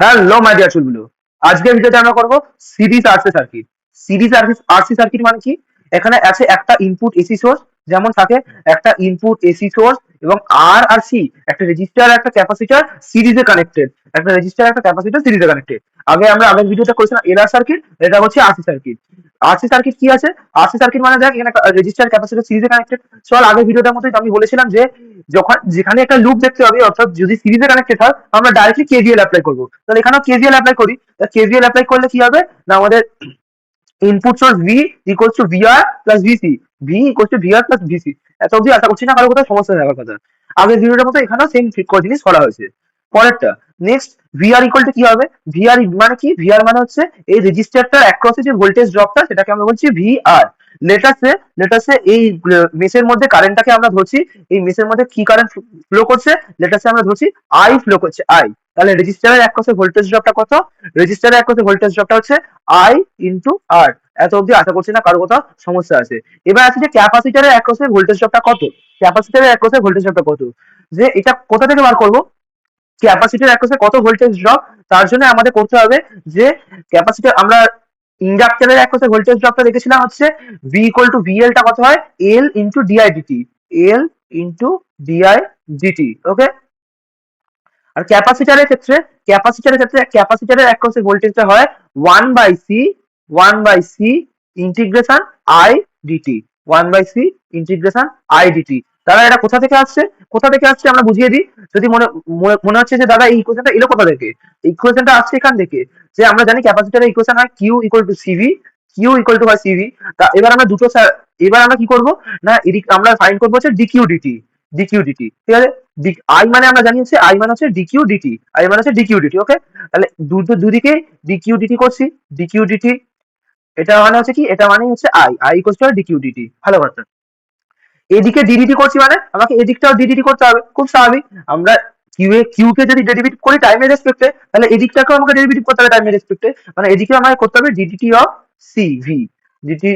Hello my dear চুলগুলো, আজকের ভিডিওতে আমরা করব series RC circuit. Series RC circuit মানে কি? এখানে আছে একটা ইনপুট এসি সোর্স, যেমন থাকে একটা ইনপুট এসি সোর্স এবং আর সি, একটা রেজিস্টার একটা ক্যাপাসিটর সিরিজে কানেক্টেড, একটা রেজিস্টার একটা ক্যাপাসিটর সিরিজে কানেক্টেড। আমরা আগের ভিডিওটা করেছিলাম এলআর সার্কিট, এটা হচ্ছে আরসি সার্কিট। আরসি সার্কিট কি আছে? আরসি সার্কিট মানে দেখ এখানে রেজিস্টার ক্যাপাসিটর সিরিজে কানেক্টেড। চল আগের ভিডিওটার মধ্যে আমি বলেছিলাম যে যখন যেখানে একটা লুপ দেখতে হবে, অর্থাৎ যদি সিরিজে কানেক্টেড হয় আমরা ডাইরেক্টলি কেভিএল অ্যাপ্লাই করবো। তাহলে এখানেও কেভিএল অ্যাপ্লাই করি। কেভিএল অ্যাপ্লাই করলে কি হবে না, আমাদের input source V equals to VR plus VC, V equals to VR plus VC. এত অব্দি আশা করছি না কারো কোথাও সমস্যা থাকার কথা। আগের ভিডিওটার মতো এখানেও সেম ঠিক করে জিনিস করা হয়েছে। পরেরটা নেক্সট, ভিআর ইকুয়াল টু কি হবে? ভিআর মানে কি? ভিআর মানে হচ্ছে এই রেজিস্টারটার অ্যাক্রসে যে ভোল্টেজ ড্রপটা, সেটাকে আমরা বলছি ভিআর। লেটাসে লেটাসে এই মেসের মধ্যে কারেন্টটাকে আমরা ধরছি, এই মেসের মধ্যে কি কারেন্ট ফ্লো করছে, লেটাসে আমরা ধরছি আই ফ্লো করছে, আই। তাহলে রেজিস্টারের অ্যাক্রসে ভোল্টেজ ড্রপটা কত? রেজিস্টারের অ্যাক্রসে ভোল্টেজ ড্রপটা হচ্ছে আই ইন্টু আর। এত অব্দি আশা করছি না কারো কোথাও সমস্যা আছে। এবার আছে যে ক্যাপাসিটারের অ্যাক্রসে ভোল্টেজ ড্রপটা কত? ক্যাপাসিটারের অ্যাক্রসে ভোল্টেজ ড্রপটা কত? যে এটা কোথা থেকে বার করবো ক্যাপাসিটার অ্যাক্রসে কত ভোল্টেজ ড্রপ? তার জন্য আমাদের করতে হবে যে ক্যাপাসিটার আমরা ইন্ডাক্টরের অ্যাক্রসে ভোল্টেজ ড্রপটা দেখেছিলাম হচ্ছে ভি ইকুয়াল টু ভিএল টা কত হয়? L into di dt, L into di dt. Okay. আর ক্যাপাসিটারের অ্যাক্রসে ভোল্টেজটা হয় one by C integration I dt, one by C integration I dt. দাদা এটা কোথা থেকে আসছে? কোথা থেকে আসছে আমরা বুঝিয়ে দিই। যদি মনে মনে হচ্ছে যে দাদা এই ইকুয়েশনটা এলো কোথা থেকে, ইকুয়েশনটা আসছে এখান থেকে। যে আমরা জানি ক্যাপাসিটারের ইকুয়েশন হয় Q equal to CV, Q equal to হয় সিভি। তা এবার আমরা এবার আমরা কি করব না, এদিক আমরা ফাইন্ড করবো হচ্ছে ডিকিউ ডিটি, ডিকিউ ডিটি। ঠিক আছে। আই মানে আমরা জানি হচ্ছে আই মানে হচ্ছে ডিকিউ ডিটি, আই মানে হচ্ছে ডিকিউ ডিটি। ওকে। তাহলে দুদিকে ডিকিউ ডিটি করছি, ডিকিউ ডিটি। এটা মানে হচ্ছে কি, এটা মানে হচ্ছে i, i equals to dq dt. ভালো কথা। এদিকে ডিডিটি করছি মানে আমাকে এদিকটাও ডিডিটি করতে হবে, খুব স্বাভাবিক। আমরা কিউ কে যদি ডেরিভেটিভ করি টাইমের রেসপেক্টে, তাহলে এদিকটাকেও আমাকে ডেরিভেটিভ করতে হবে টাইমের রেসপেক্টে। মানে এদিকে আমাকে করতে হবে ddt of C V,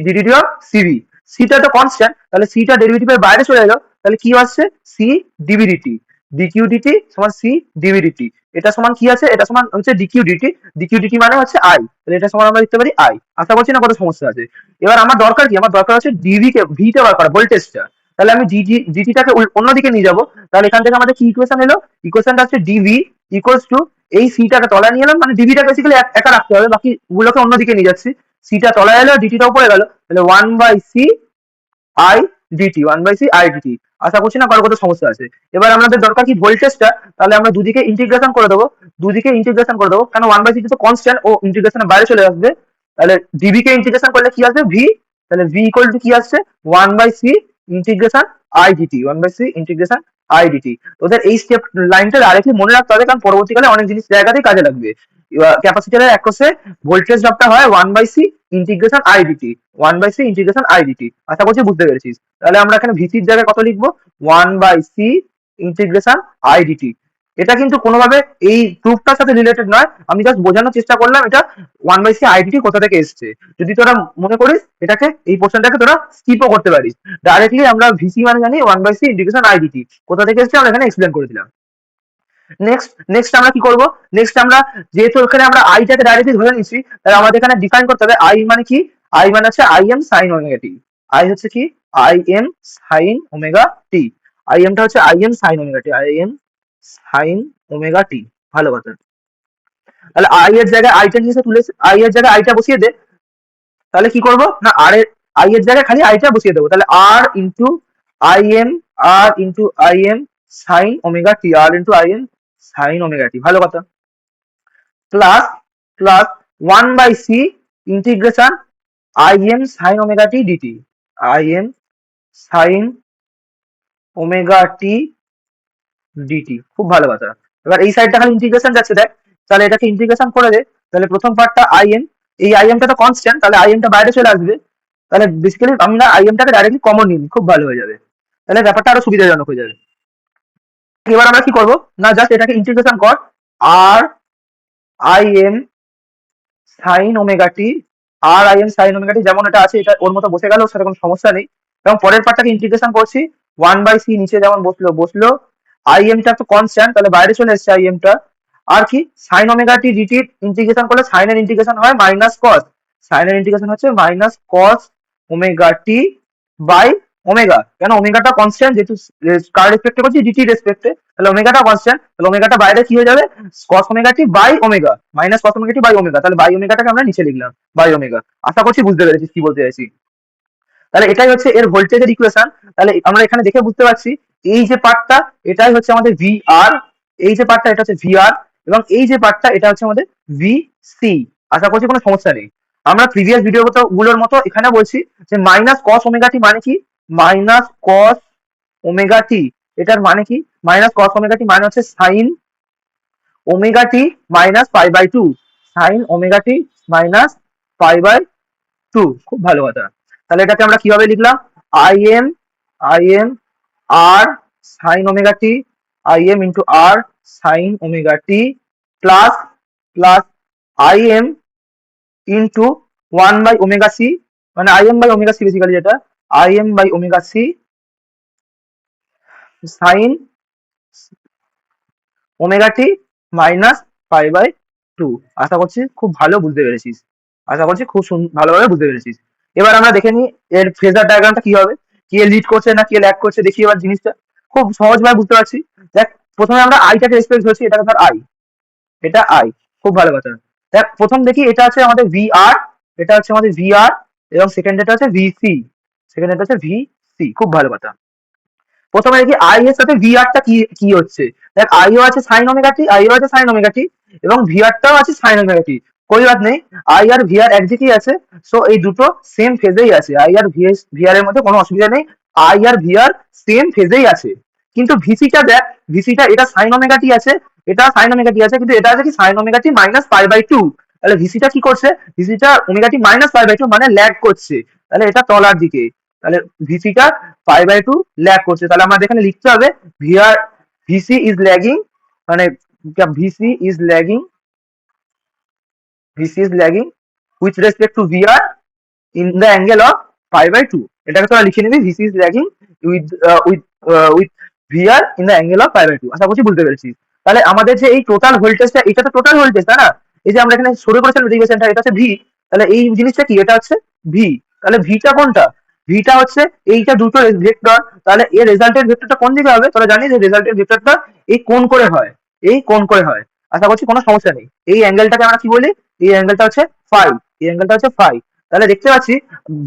ddt of CV. সিটা তো কনস্ট্যান্ট, তাহলে সিটা ডেরিভেটিভের বাইরে চলে এলো, তাহলে কি আসছে? সি ডিভিডিটি, ডিকিউডিটি সমান সি ডিভিডিটি। এটা সমান কি আছে? এটা সমান হচ্ছে ডিকিউডিটি, ডিকিউডিটি মানে হচ্ছে আই। তাহলে এটা সমান আমরা লিখতে পারি আই। আশা করছি না কত সমস্যা আছে। এবার আমার দরকার কি? আমার দরকার হচ্ছে ডিভি কে, ভিটা বার করা, ভোল্টেজটা। তাহলে আমি ডিটিটাকে অন্যদিকে নিয়ে যাবো। তাহলে এখান থেকে আমাদের কি ইকুয়েশন এলো? ইকুয়েশনটা হচ্ছে ডিভি ইকুয়ালস টু, এই সিটাকে তলায় নিয়ে এলাম, মানে ডিভিটা বেসিক্যালি একা রাখতে হবে, বাকি গুলোকে অন্যদিকে নিয়ে যাচ্ছি। সিটা তলায় এলো, ডিটিটা উপরে গেল, তাহলে one by C I dt, one by C I dt. আশা করছি না কারো কত সমস্যা আছে। এবার আমাদের দরকার কি? ভোল্টেজটা। তাহলে আমরা দুদিকে ইন্টিগ্রেশন করে দেবো, দুদিকে ইন্টিগ্রেশন করে দেবো, কারণ ওয়ান বাই সি তো কনস্ট্যান্ট, ও ইন্টিগ্রেশনের বাইরে চলে আসবে। তাহলে ডিবি কে ইন্টিগ্রেশন করলে কি আসবে? ভি। তাহলে ভি ইকুয়াল টু কি আসছে? One by C integration I dt, one by C integration I dt. তোদের এই স্টেপ লাইনটা ডাইরেক্টলি মনে রাখতে হবে, কারণ পরবর্তীকালে অনেক জিনিস জায়গাতেই কাজে লাগবে। ক্যাপাসিটরের অ্যাক্রসে ভোল্টেজ ড্রপটা হয় one by C integration I dt, one by C integration I dt. আশা করছি বুঝতে পেরেছিস। তাহলে আমরা এখানে ভিসির জায়গায় কত লিখবো? One by C integration I dt. এটা কিন্তু কোনোভাবে এই প্রুফটার সাথে রিলেটেড নয়, আমি জাস্ট বোঝানোর চেষ্টা করলাম এটা ওয়ান বাই সি আইডিটি কোথা থেকে এসছে। যদি তোরা মনে করিস এটাকে, এই পোর্শনটাকে তোরা স্কিপও করতে পারিস। ডাইরেক্টলি আমরা ভিসি মানে জানি ওয়ান বাই সি ইন্টিগ্রেশন আইডিটি, কোথা থেকে এসছে আমরা এখানে এক্সপ্লেন করে দিলাম। নেক্সট আমরা কি করব? নেক্সট আমরা যেহেতু এখানে আমরা আইটাকে ডাইরেক্টলি ধরে নিচ্ছি, তাহলে আমাদের এখানে ডিফাইন করতে হবে আই মানে কি। আই মানে হচ্ছে I M sine omega T. I হচ্ছে কি? I M sine omega T. I এমটা হচ্ছে I M sine omega T, I M sine omega T. ভালো কথা। তাহলে আই এর জায়গায় আইটা নিয়ে এসে তুলে, আই এর জায়গায় আইটা বসিয়ে দে। তাহলে কি করব না, আর এর আই এর জায়গায় খালি আইটা বসিয়ে দেবো। তাহলে R into I M, R into I M sine omega T, R into I M sine omega T. ভালো কথা। Plus plus one by C integration I M sine omega T dt, I M sine omega T dt. খুব ভালো কথা। এবার এই সাইডটা খালি integration যাচ্ছে দেখ, তাহলে এটাকে ইন্টিগ্রেশন করে দে। তাহলে প্রথম পার্টটা আই এম, এই আই এমটা তো কনস্ট্যান্ট, তাহলে আই এমটা বাইরে চলে আসবে। তাহলে বেসিক্যালি আমরা আই এমটাকে ডাইরেক্টলি কমন নিই, খুব ভালো হয়ে যাবে। তাহলে ব্যাপারটা আরো সুবিধাজনক হয়ে যাবে। এবার আমরা কি করব না, জাস্ট এটাকে ইন্টিগ্রেশন কর। R I M sine omega T, R I M sine omega T যেমন এটা আছে, এটা ওর মতো বসে গেল, সেটা কোনো সমস্যা নেই। এবং পরের পার্টটাকে ইন্টিগ্রেশন করছি, ওয়ান বাই সি নিচে যেমন বসলো বসলো, আই এমটা তো কনস্ট্যান্ট, তাহলে বাইরে চলে এসছে আই এমটা। আর কি সাইন ওমেগা টি ডিটি ইন্টিগ্রেশন করলে সাইনের ইন্টিগ্রেশন হয় মাইনাস কস, সাইনের ইন্টিগ্রেশন হচ্ছে minus cos omega t by omega, কেন ওমেগাটা কনস্ট্যান্ট, যেহেতু কার রেসপেক্টে করছি ডিটি রেসপেক্টে, তাহলে ওমেগাটা কনস্ট্যান্ট, তাহলে ওমেগাটা বাইরে কি হয়ে যাবে cos omega t by omega, minus cos omega t by omega, তাহলে বাই ওমেগাটাকে আমরা নিচে লিখলাম বাই ওমেগা। আশা করছি বুঝতে পেরেছি কি বলতে চাইছি। তাহলে এটাই হচ্ছে এর ভোল্টেজের ইকুয়েশন। তাহলে আমরা এখানে দেখে বুঝতে পারছি এই যে পার্টটা এটাই হচ্ছে আমাদের ভি আর, এই যে পার্টটা এটা হচ্ছে ভি আর, এবং এই যে পার্টটা এটা হচ্ছে আমাদের ভি সি। আশা করছি কোনো সমস্যা নেই। আমরা প্রিভিয়াস ভিডিও গুলোর মতো এখানে বলছি যে মাইনাস কস ওমেগা টি মানে কি, মাইনাস কস ওমেগা টি এটার মানে কি, মাইনাস কস ওমেগা টি মানে হচ্ছে sine omega T minus pi by two, sine omega T minus pi by two. খুব ভালো কথা। তাহলে এটাকে আমরা কিভাবে লিখলাম, I M R sine omega T, I M into R sine omega T plus plus I M into one by omega C, মানে I M by omega C basically, যেটা I M by omega C sine omega T minus pi by two. আশা করছি খুব ভালো বুঝতে পেরেছিস, আশা করছি খুব ভালোভাবে বুঝতে পেরেছিস। এবার আমরা দেখে নিই এর ফেজার ডায়াগ্রামটা কি হবে, কে লিড করছে না কে ল্যাগ করছে, দেখি এবার জিনিসটা খুব সহজভাবে বুঝতে পারছি। দেখ প্রথমে আমরা আইটাকে রেসপেক্ট ধরছি, এটা ধর আই, এটা আই, খুব ভালো কথা। দেখ প্রথম দেখি এটা আছে আমাদের ভি আর, এটা হচ্ছে আমাদের ভি আর, এবং সেকেন্ড এটা হচ্ছে ভি সি, সেকেন্ড এটা হচ্ছে ভি সি, খুব ভালো কথা। প্রথমে দেখি আই এর সাথে ভি আরটা কি কি হচ্ছে, দেখ আইও আছে সাইন ওমেগা টি, আইও আছে সাইন ওমেগা টি, এবং ভি আরটাও আছে সাইন ওমেগা টি। কোই বাত নেই, আই আর ভি আর একদিকেই আছে, সো এই দুটো সেম ফেজেই আছে, আই আর ভি আর এর মধ্যে কোনো অসুবিধা নেই, I R V R same ফেজেই আছে। কিন্তু ভিসিটা দেখ, ভিসিটা এটা সাইন ওমেগা টি আছে, এটা সাইন ওমেগা টি আছে, কিন্তু এটা আছে কি sine omega T minus pi by two. তাহলে ভিসিটা কি করছে, ভিসিটা omega T minus pi by two মানে ল্যাগ করছে, তাহলে এটা তলার দিকে, তাহলে ভিসিটা পাই বাই টু ল্যাগ করছে। তাহলে আমাদের এখানে লিখতে হবে ভিআর ভিসি ইজ ল্যাগিং, মানে VC is lagging, VC is lagging with respect to VR in the angle of pi by two. এটাকে তোরা লিখে নিবি VC is lagging with with with VR in the angle of pi by two. আশা করছি বুঝতে পেরেছিস। তাহলে আমাদের যে এই টোটাল ভোল্টেজটা, এটা তো টোটাল ভোল্টেজ তাই না, এই যে আমরা এখানে শুরু করেছিলাম ডেরিভেশনটা, এটা হচ্ছে ভি, তাহলে এই জিনিসটা কি, এটা হচ্ছে ভি। তাহলে ভিটা কোনটা, ভিটা হচ্ছে এইটা দুটো ভেক্টর, তাহলে এর রেজাল্টের ভেক্টরটা কোন দিকে হবে, তোরা জানিস যে রেজাল্টের ভেক্টরটা এই কোণ করে হয়, এই কোণ করে হয়। আশা করছি কোনো সমস্যা নেই। এই অ্যাঙ্গেলটাকে আমরা কি বলি, এই অ্যাঙ্গেলটা হচ্ছে ফাই, এই অ্যাঙ্গেলটা হচ্ছে ফাই। তাহলে দেখতে পাচ্ছি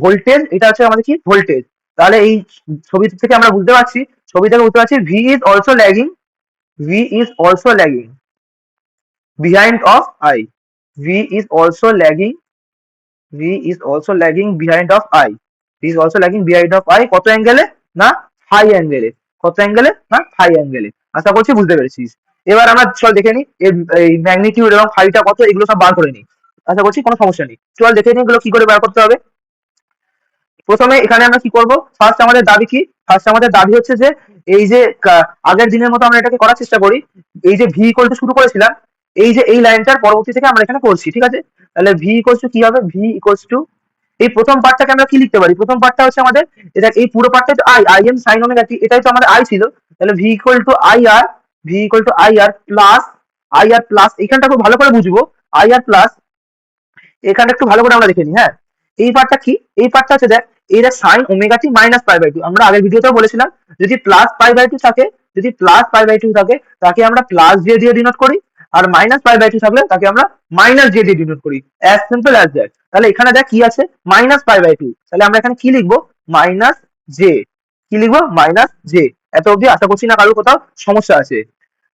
ভোল্টেজ, এটা হচ্ছে আমাদের কি ভোল্টেজ। তাহলে এই ছবি থেকে আমরা বুঝতে পারছি, ছবি থেকে বুঝতে পারছি V is also lagging, V is also lagging behind of I, V is also lagging, V is also lagging behind of I, V is also lagging behind of I কত অ্যাঙ্গেলে, না ফাই অ্যাঙ্গেলে, কত অ্যাঙ্গেলে, না ফাই অ্যাঙ্গেলে। আশা করছি বুঝতে পেরেছিস। এবার আমরা চল দেখে নিই এর এই ম্যাগনিটিউড এবং ফাইটা কত, এগুলো সব বার করে নিই। আশা করছি কোনো সমস্যা নেই, চল দেখে নিই এগুলো কি করে বার করতে হবে। প্রথমে এখানে আমরা কি করব, ফার্স্ট আমাদের দাবি কি, ফার্স্ট আমাদের দাবি হচ্ছে যে এই যে আগের দিনের মতো আমরা এটাকে করার চেষ্টা করি, এই যে ভি ইকুয়াল টু শুরু করেছিলাম, এই যে এই লাইনটার পরবর্তী থেকে আমরা এখানে করছি, ঠিক আছে। তাহলে ভি ইকুয়ালস টু কি হবে, ভি ইকুয়ালস টু এই প্রথম পার্টটাকে আমরা কি লিখতে পারি, প্রথম পার্টটা হচ্ছে আমাদের এটা, এই পুরো পার্টটা তো I M sine omega t, এটাই তো আমাদের আই ছিল। তাহলে V equal to I R, V equal to I R plus, এইখানটা খুব ভালো করে বুঝবো, আই আর প্লাস, এখানটা একটু ভালো করে আমরা দেখে নিই। হ্যাঁ, এই পার্টটা কি, এই পার্টটা হচ্ছে দেখ এটা sine omega T minus pi by two, আমরা আগের ভিডিওতেও বলেছিলাম যদি প্লাস পাই বাই টু থাকে, যদি প্লাস পাই বাই টু থাকে তাকে আমরা প্লাস জে দিয়ে ডিনোট করি, আর মাইনাস পাই বাই টু থাকলে তাকে আমরা মাইনাস জে দিয়ে ডিনোট করি, অ্যাজ সিম্পল অ্যাজ দ্যাট। তাহলে এখানে দেখ কি আছে মাইনাস পাই বাই টু, তাহলে আমরা এখানে কি লিখবো মাইনাস জে, কি লিখবো মাইনাস জে। এত অব্দি আশা করছি না কারোর কোথাও সমস্যা আছে।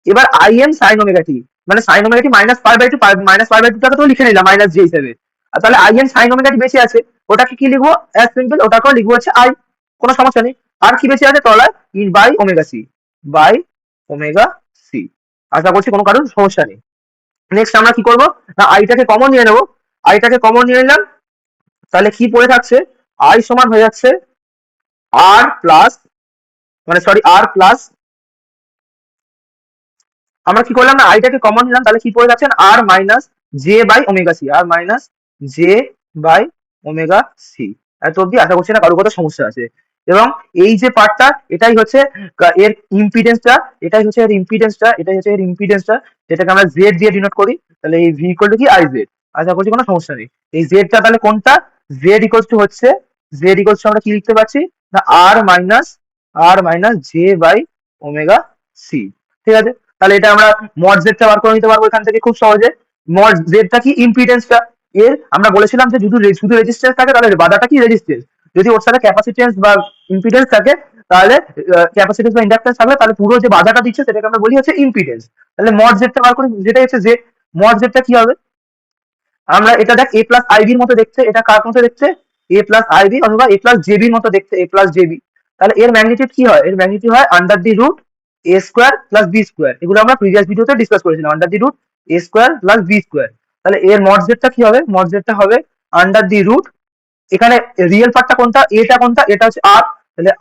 এবার আই এম সাইন ওমেগা টি, মানে sine omega T minus pi by two, minus pi by two টাকে তো লিখে নিলাম মাইনাস জে হিসেবে, আর তাহলে I M sine omega t বেশি আছে, ওটাকে কি লিখবো অ্যাজ সিম্পল, ওটাকেও লিখবো হচ্ছে আই, কোনো সমস্যা নেই। আর কি বেশি আছে তলায়, in by omega C, by omega C. আশা করছি কোনো কারণ সমস্যা নেই। নেক্সট আমরা কি করবো না আইটাকে কমন নিয়ে নেবো, আইটাকে কমন নিয়ে নিলাম, তাহলে কি পড়ে থাকছে, আই সমান হয়ে যাচ্ছে আর প্লাস, মানে সরি আর প্লাস, আমরা কি করলাম না আইটাকে কমন নিলাম, তাহলে কি পড়ে যাচ্ছেন R minus J by omega C, R minus J by omega C. এত অব্দি আশা করছি না কারোর কথা সমস্যা আছে। এবং এই যে পার্টটা এটাই হচ্ছে এর ইম্পিডেন্সটা, যেটাকে আমরা জেড দিয়ে ডিনোট করি। তাহলে এই ভি ইকুয়াল টু কি আই জেড। আশা করছি কোনো সমস্যা নেই। এই জেডটা তাহলে কোনটা, জেড ইকুয়ালস টু হচ্ছে, জেড ইকুয়ালস টু আমরা কি লিখতে পারছি না R minus J by omega C. ঠিক আছে, তাহলে এটা আমরা মড জেডটা বার করে নিতে পারবো এখান থেকে খুব সহজে। মড জেডটা কি ইম্পিডেন্সটা, এর আমরা বলেছিলাম যে যদি শুধু রেজিস্ট্যান্স থাকে তাহলে বাধাটা কি রেজিস্ট্যান্স, যদি ওর সাথে ক্যাপাসিটেন্স বা ইম্পিডেন্স থাকে তাহলে ক্যাপাসিটেন্স বা ইন্ডাকটেন্স থাকলে তাহলে পুরো যে বাধাটা দিচ্ছে সেটাকে আমরা বলি হচ্ছে ইম্পিডেন্স। তাহলে মড জেডটা বার করি, যেটা হচ্ছে জেড। মড জেডটা কি হবে, আমরা এটা দেখ এ প্লাস আইবির মতো দেখতে, এটা কার মতো দেখতে, এ প্লাস আইবি অথবা এ প্লাস জেবির মতো দেখতে, এ প্লাস জেবি। তাহলে এর ম্যাগনিটিউড কি হয়, এর ম্যাগনিটিউড হয় under the root A square plus B square. এগুলো আমরা প্রিভিয়াস ভিডিওতে ডিসকাস করেছিলাম, under the root A square plus B square. তাহলে এর মড জেডটা কি হবে, মড জেডটা হবে আন্ডার দি রুট, এখানে রিয়েল পার্টটা কোনটা, এটা কোনটা, এটা হচ্ছে আর, তাহলে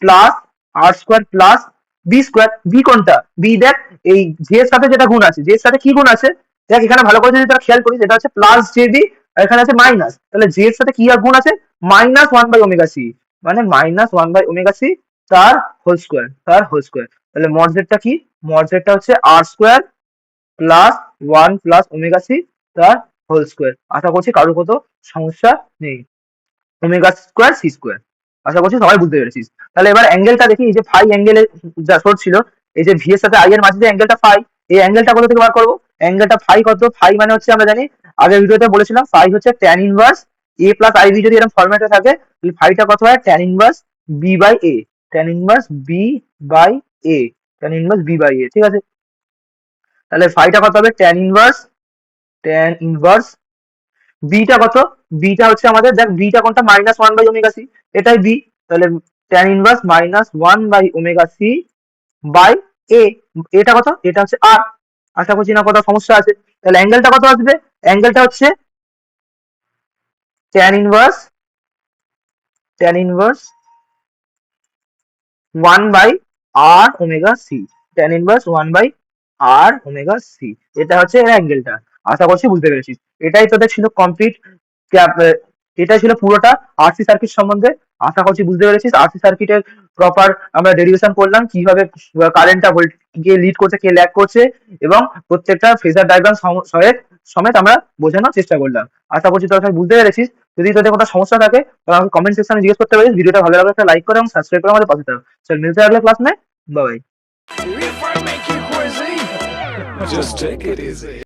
plus R square plus B square. B কোনটা, বি দেখ এই জে এর সাথে যেটা গুণ আছে, জে এর সাথে কি গুণ আছে দেখ এখানে ভালো করে যদি তোরা খেয়াল করিস, এটা হচ্ছে প্লাস জেবি আর এখানে আছে মাইনাস। তাহলে জে এর সাথে কি আর গুণ আছে, minus one by omega C, মানে minus one by omega C তার হোল স্কোয়ার। তাহলে মড জেডটা কি, মড জেডটা হচ্ছে R square plus one plus omega C তার হোল স্কোয়ার। আশা করছি কারোর কত সমস্যা নেই। ওমেগা স্কোয়ার সি স্কোয়ার, আশা করছি সবাই বুঝতে পেরেছিস। তাহলে এবার অ্যাঙ্গেলটা দেখি, এই যে ফাই অ্যাঙ্গেলের যা সোর্স ছিল, এই যে ভি এর সাথে আই এর মাঝে যে অ্যাঙ্গেলটা ফাই, এই অ্যাঙ্গেলটা কোথা থেকে বার করবো, অ্যাঙ্গেলটা ফাই কত, ফাই মানে হচ্ছে আমরা জানি আগের ভিডিওতে বলেছিলাম ফাই হচ্ছে tan inverse A plus I B, যদি এরকম ফরম্যাটে থাকে তাহলে ফাইটা কত হয় tan inverse B by A, tan inverse B by A, tan inverse B by A. ঠিক আছে, তাহলে ফাইটা কত হবে ট্যান ইনভার্স বিটা কত, বিটা হচ্ছে আমাদের দেখ বিটা কোনটা minus one by omega C, এটাই বি। তাহলে tan inverse minus one by omega C by A, এটা কত, এটা হচ্ছে আর। আশা করছি না কোথাও সমস্যা আছে। তাহলে অ্যাঙ্গেলটা কত আসবে, অ্যাঙ্গেলটা হচ্ছে tan inverse one by R omega C, tan inverse one by R omega C, এটা হচ্ছে এর অ্যাঙ্গেলটা। আশা করছি বুঝতে পেরেছিস। এটাই তোদের ছিল কমপ্লিট, এটাই ছিল পুরোটা আরসি সার্কিট সম্বন্ধে। আশা করছি বুঝতে পেরেছিস আরসি সার্কিটের প্রপার আমরা ডেরিভেশন করলাম, কিভাবে কারেন্টটা ভোল্টকে লিড করছে, কে ল্যাগ করছে, এবং প্রত্যেকটা ফেজার ডায়াগ্রাম সমেত আমরা বোঝানোর চেষ্টা করলাম। আশা করছি তোরা সবাই বুঝতে পেরেছিস। যদি তোদের কোনো সমস্যা থাকে তাহলে আমাকে কমেন্ট সেকশনে জিজ্ঞেস করতে পারিস। ভিডিওটা ভালো লাগলে একটা লাইক করে এবং সাবস্ক্রাইব করে আমাদের পাশে থাকো। চল মিলতে হবে ক্লাস में, bye. If I make you crazy, just take it easy.